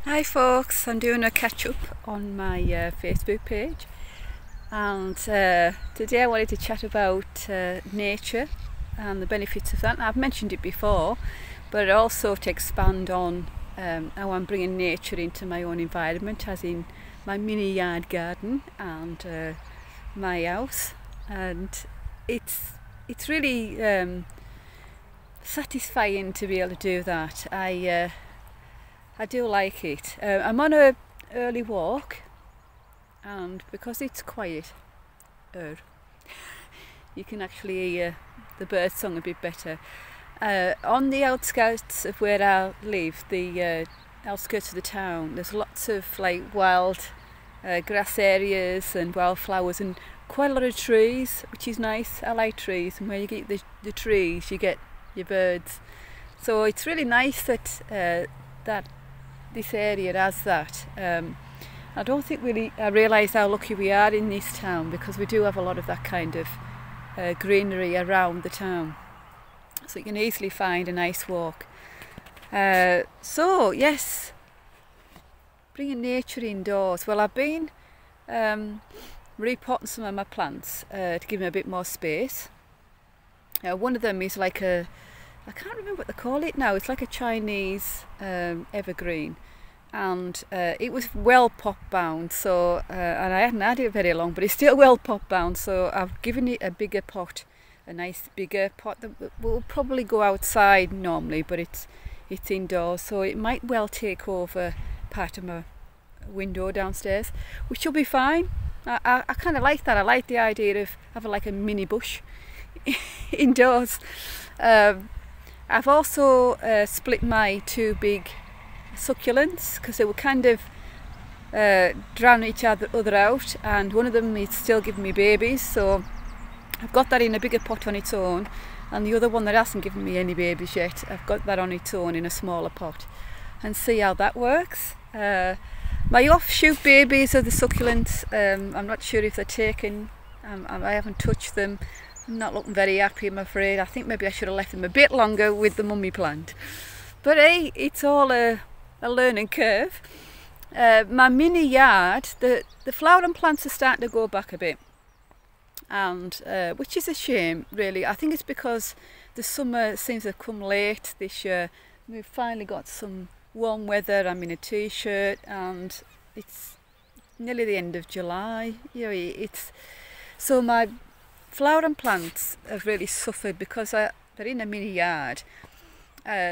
Hi folks, I'm doing a catch up on my Facebook page, and today I wanted to chat about nature and the benefits of that. I've mentioned it before, but also to expand on how I'm bringing nature into my own environment, as in my mini yard garden and my house. And it's really satisfying to be able to do that. I do like it. I'm on a early walk, and because it's quiet, you can actually hear the bird song a bit better. On the outskirts of where I live, the outskirts of the town, there's lots of like wild grass areas and wildflowers and quite a lot of trees, which is nice. I like trees, and where you get the trees, you get your birds. So it's really nice that that this area has that. I don't think really I realise how lucky we are in this town, because we do have a lot of that kind of greenery around the town, so you can easily find a nice walk. So yes, bringing nature indoors. Well, I've been repotting some of my plants to give them a bit more space. One of them is like I can't remember what they call it now. It's like a Chinese evergreen, and it was well pot bound. So and I hadn't had it very long, but it's still well pot bound. So I've given it a bigger pot, a nice bigger pot that will probably go outside normally, but it's indoors, so it might well take over part of my window downstairs, which will be fine. I kind of like that. I like the idea of having like a mini bush indoors. I've also split my two big succulents because they were kind of drown each other out, and one of them is still giving me babies, so I've got that in a bigger pot on its own, and the other one that hasn't given me any babies yet, I've got that on its own in a smaller pot, and see how that works. My offshoot babies of the succulents, I'm not sure if they're taken. I haven't touched them. I'm not looking very happy, I'm afraid. I think maybe I should have left them a bit longer with the mummy plant. But hey, it's all a learning curve. My mini yard, the flowering plants are starting to go back a bit, and which is a shame really. I think it's because the summer seems to have come late this year. We've finally got some warm weather. I'm in a t-shirt and it's nearly the end of July. You know, so my flowering plants have really suffered because they're in a mini yard,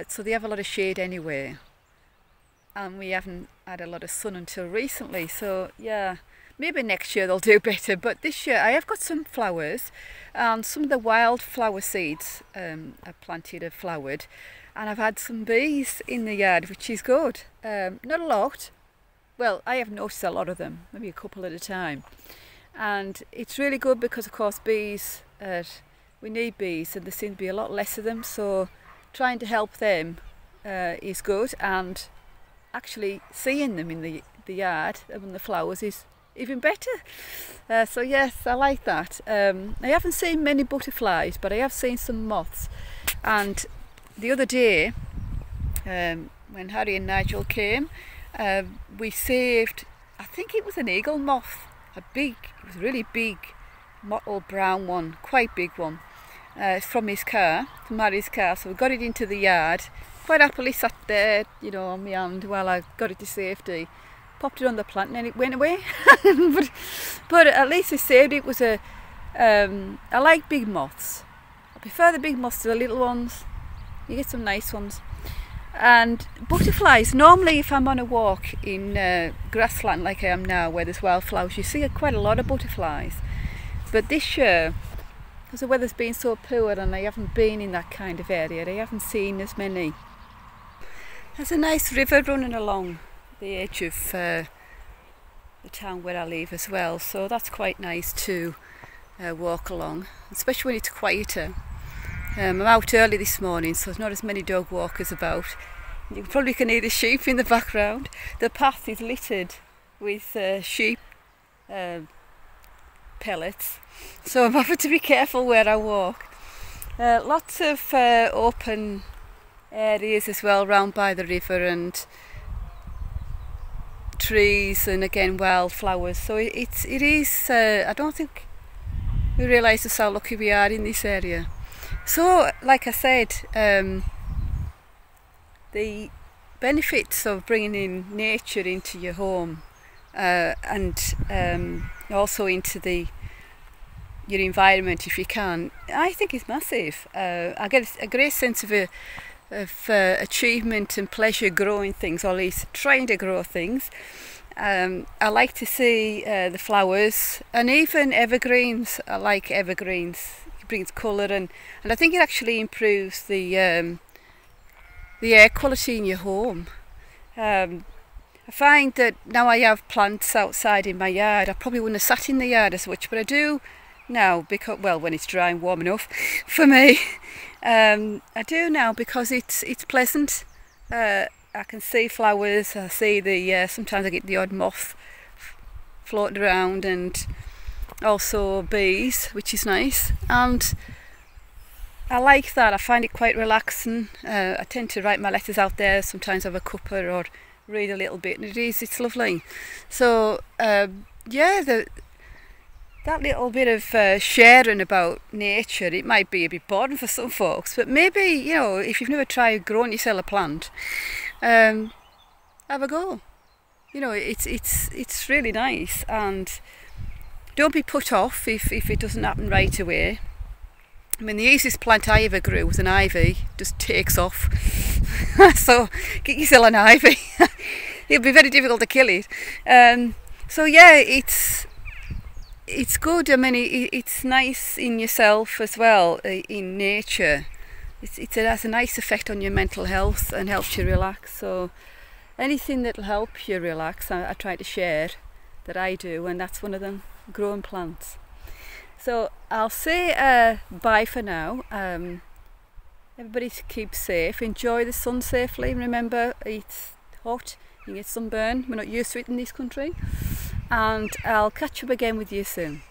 so they have a lot of shade anyway, and we haven't had a lot of sun until recently. So yeah, maybe next year they'll do better, but this year I have got some flowers, and some of the wildflower seeds I've planted have flowered, and I've had some bees in the yard, which is good. Not a lot. Well, I have noticed a lot of them, maybe a couple at a time. And it's really good because of course bees, we need bees, and there seem to be a lot less of them, so trying to help them is good, and actually seeing them in the yard and the flowers is even better. So yes, I like that. I haven't seen many butterflies, but I have seen some moths, and the other day when Harry and Nigel came, we saved, I think it was an eagle moth. It was a really big, mottled brown one, quite big one, from his car, from Harry's car. So we got it into the yard, quite happily sat there, you know, on my hand while I got it to safety, popped it on the plant, and then it went away. but at least I saved it. It was I like big moths. I prefer the big moths to the little ones. You get some nice ones. And butterflies, normally if I'm on a walk in grassland like I am now, where there's wildflowers, you see quite a lot of butterflies. But this year, because the weather's been so poor and I haven't been in that kind of area, I haven't seen as many. There's a nice river running along the edge of the town where I live as well, so that's quite nice to walk along, especially when it's quieter. I'm out early this morning, so there's not as many dog walkers about. You probably can hear the sheep in the background. The path is littered with sheep pellets, so I'm having to be careful where I walk. Lots of open areas as well round by the river, and trees and again wildflowers. So it is. I don't think we realise just how lucky we are in this area. So, like I said, the benefits of bringing in nature into your home and also into your environment if you can, I think is massive. I get a great sense of achievement and pleasure growing things, or at least trying to grow things. I like to see the flowers, and even evergreens. I like evergreens. It brings colour, and I think it actually improves the air quality in your home. I find that now I have plants outside in my yard. I probably wouldn't have sat in the yard as much, but I do now, because, well, when it's dry and warm enough for me. I do now because it's pleasant. I can see flowers. I see sometimes I get the odd moth floating around, and also bees, which is nice. And I like that. I find it quite relaxing. I tend to write my letters out there. Sometimes have a cuppa or read a little bit, and it's lovely. So yeah, that little bit of sharing about nature, it might be a bit boring for some folks, but maybe, you know, if you've never tried growing yourself a plant, have a go. You know, it's really nice, and don't be put off if it doesn't happen right away. I mean, the easiest plant I ever grew was an ivy. Just takes off. So get yourself an ivy. It'll be very difficult to kill it. So yeah, it's good. I mean, it's nice in yourself as well, in nature. It has a nice effect on your mental health and helps you relax. So anything that'll help you relax, I try to share that I do, and that's one of them, growing plants. So I'll say bye for now. Everybody keep safe, enjoy the sun safely. Remember, it's hot, you get sunburn. We're not used to it in this country. And I'll catch up again with you soon.